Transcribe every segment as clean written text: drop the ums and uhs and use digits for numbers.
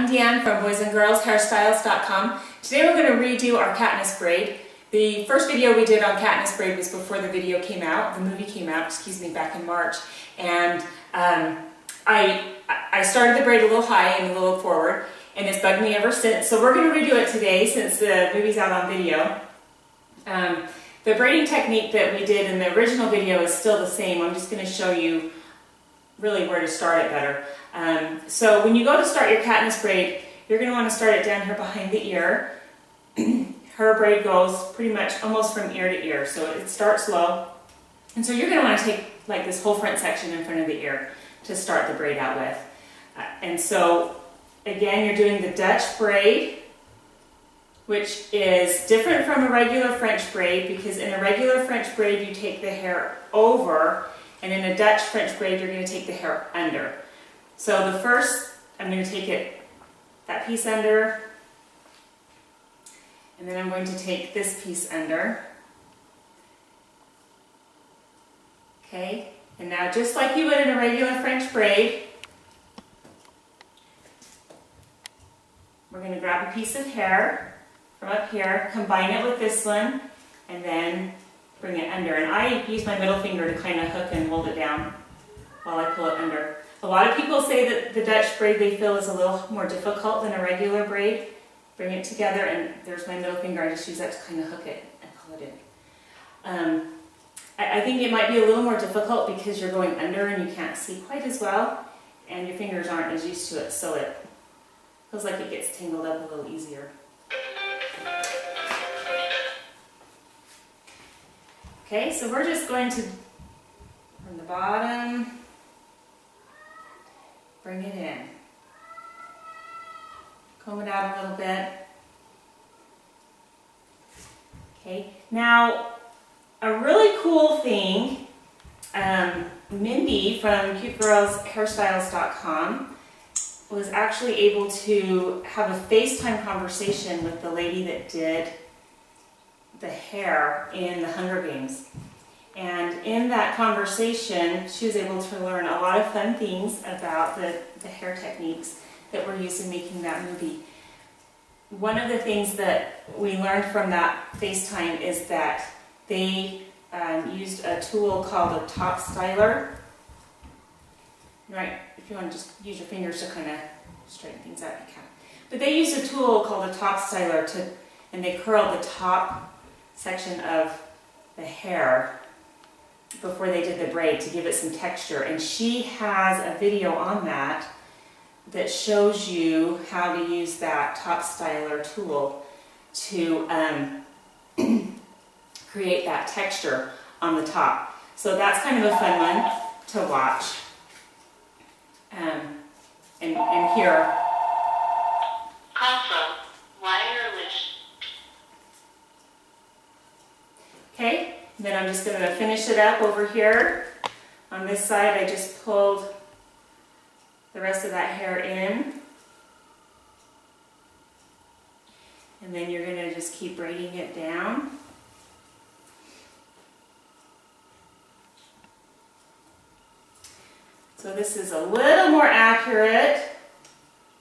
I'm Deanne from boysandgirlshairstyles.com. Today we're going to redo our Katniss braid. The first video we did on Katniss braid was before the video came out, the movie came out, excuse me, back in March. And I started the braid a little high and a little forward, and it's bugged me ever since. So we're going to redo it today since the movie's out on video. The braiding technique that we did in the original video is still the same. I'm just going to show you really where to start it better. So when you go to start your Katniss braid, you're going to want to start it down here behind the ear. Her braid goes pretty much almost from ear to ear, so it starts low. And so you're going to want to take like this whole front section in front of the ear to start the braid out with. And so again, you're doing the Dutch braid, which is different from a regular French braid, because in a regular French braid you take the hair over, and in a Dutch French braid you're going to take the hair under. So the first, I'm going to take that piece under, and then I'm going to take this piece under. Okay, and now just like you would in a regular French braid, we're going to grab a piece of hair from up here, combine it with this one, and then bring it under. And I use my middle finger to kind of hook and hold it down while I pull it under. A lot of people say that the Dutch braid they feel is a little more difficult than a regular braid. Bring it together, and there's my middle finger. I just use that to kind of hook it and pull it in. I think it might be a little more difficult because you're going under and you can't see quite as well, and your fingers aren't as used to it, so it feels like it gets tangled up a little easier. Okay, so we're just going to, from the bottom, bring it in. Comb it out a little bit. Okay, now a really cool thing, Mindy from CuteGirlsHairstyles.com was actually able to have a FaceTime conversation with the lady that did the hair in the Hunger Games. And in that conversation, she was able to learn a lot of fun things about the hair techniques that were used in making that movie. One of the things that we learned from that FaceTime is that they used a tool called a top styler. Right, if you want to just use your fingers to kind of straighten things out, you can. But they used a tool called a top styler and they curled the top section of the hair before they did the braid to give it some texture. And she has a video on that shows you how to use that top styler tool to create that texture on the top. So that's kind of a fun one to watch and hear. Also, wireless. Okay, then I'm just going to finish it up over here. On this side, I just pulled the rest of that hair in. And then you're going to just keep braiding it down. So this is a little more accurate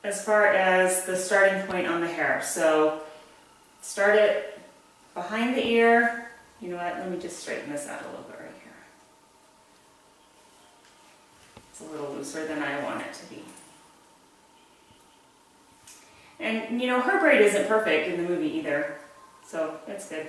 as far as the starting point on the hair. So start it behind the ear. You know what, let me just straighten this out a little bit right here. It's a little looser than I want it to be. And you know, her braid isn't perfect in the movie either, so that's good.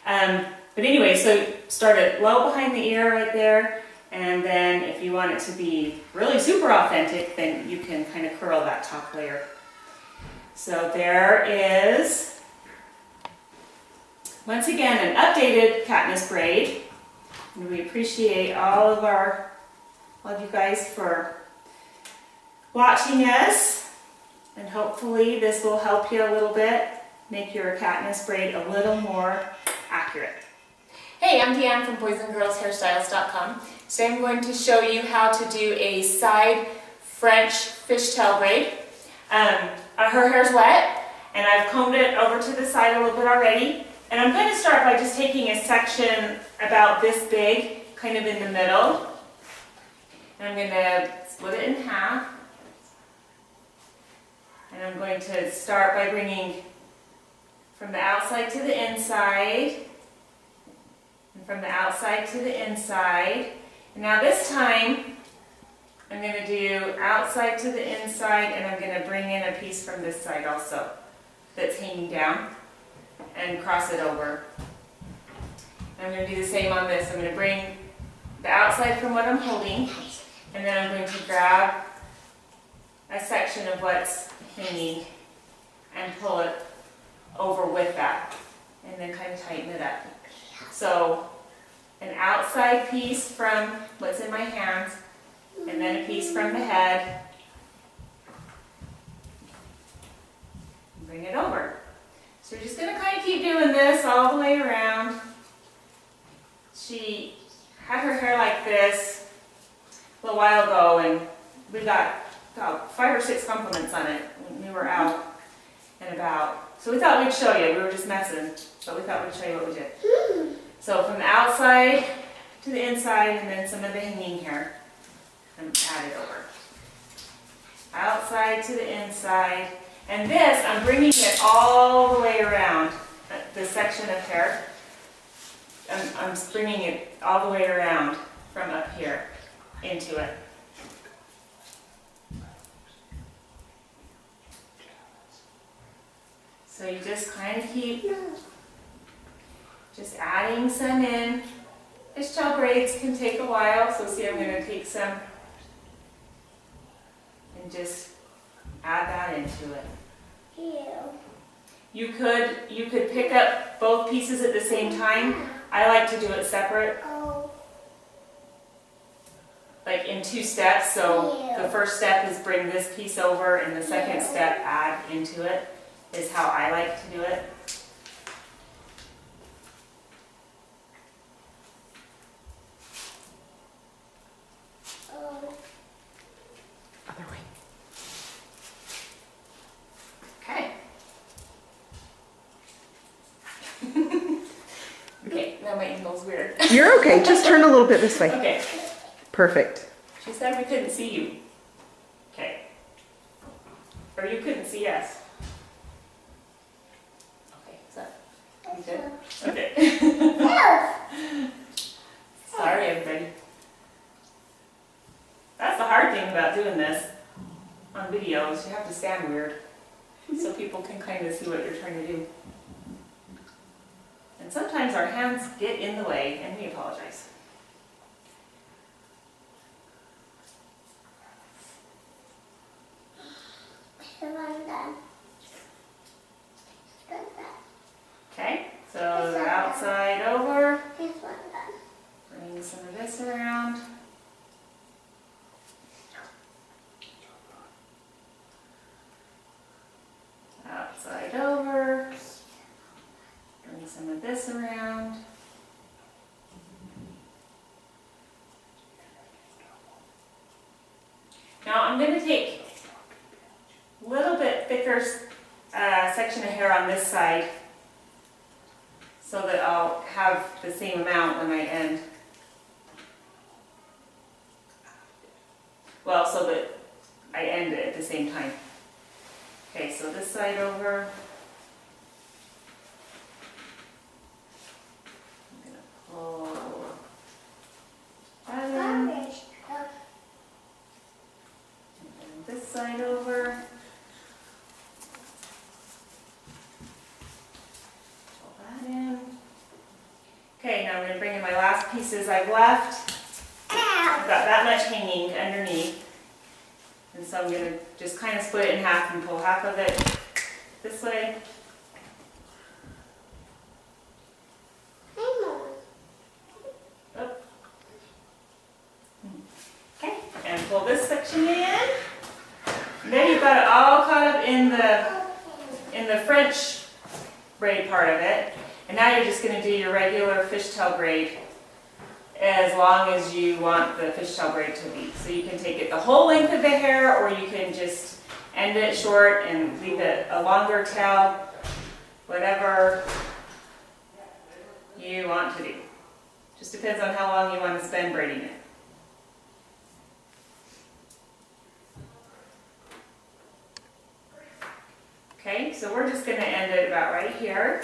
But anyway, so start it low behind the ear right there, and then if you want it to be really super authentic, then you can kind of curl that top layer. So there is, once again, an updated Katniss braid. And we appreciate all of you guys for watching us, and hopefully this will help you a little bit, make your Katniss braid a little more accurate. Hey, I'm Deanne from boysandgirlshairstyles.com. Today I'm going to show you how to do a side French fishtail braid. Her hair's wet, and I've combed it over to the side a little bit already. And I'm going to start by just taking a section about this big, kind of in the middle. And I'm going to split it in half. And I'm going to start by bringing from the outside to the inside, and from the outside to the inside. And now this time, I'm going to do outside to the inside, and I'm going to bring in a piece from this side also that's hanging down and cross it over. I'm going to do the same on this. I'm going to bring the outside from what I'm holding, and then I'm going to grab a section of what's hanging and pull it over with that, and then kind of tighten it up. So an outside piece from what's in my hands, and then a piece from the head. Bring it over. So we're just going to kind of keep doing this all the way around. She had her hair like this a little while ago, and we got about 5 or 6 compliments on it when we were out and about. So we thought we'd show you. We were just messing, but we thought we'd show you what we did. So from the outside to the inside, and then some of the hanging hair, and add it over. Outside to the inside. And this, I'm bringing it all the way around the section of hair. I'm bringing it all the way around from up here into it. So you just kind of keep just adding some in. Fishtail braids can take a while, so see, I'm going to take some and just add that into it. You could pick up both pieces at the same time. I like to do it separate, like in 2 steps. So the first step is bring this piece over, and the second step add into it, is how I like to do it. Other way. Okay. Okay, now my angle's weird. You're okay. Just turn a little bit this way. Okay. Perfect. She said we couldn't see you. Okay. Or you couldn't see us. Okay, is that you good? Okay. Sorry, everybody. That's the hard thing about doing this on video, is you have to stand weird so people can kind of see what you're trying to do. And sometimes our hands get in the way, and we apologize. Okay, so the outside over. Bring some of this around. Outside over. Bring some of this around. Now I'm going to take a little bit thicker section of hair on this side, so that I'll have the same amount when I end. Well, so that I end it at the same time. Okay, so this side over. I'm going to pull that in. And then this side over. Okay, now I'm going to bring in my last pieces I've left. I've got that much hanging underneath. And so I'm going to just kind of split it in half and pull half of it this way. Oh. Okay, and pull this section in. And then you've got it all caught up in the French braid part of it. And now you're just going to do your regular fishtail braid as long as you want the fishtail braid to be. So you can take it the whole length of the hair, or you can just end it short and leave it a longer tail, whatever you want to do. Just depends on how long you want to spend braiding it. Okay, so we're just going to end it about right here.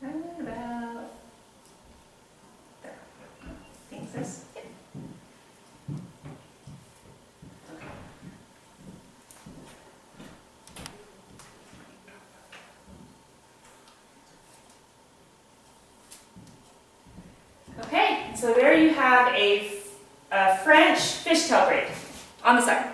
And about there. I think this. Okay, so there you have a French fishtail braid on the side.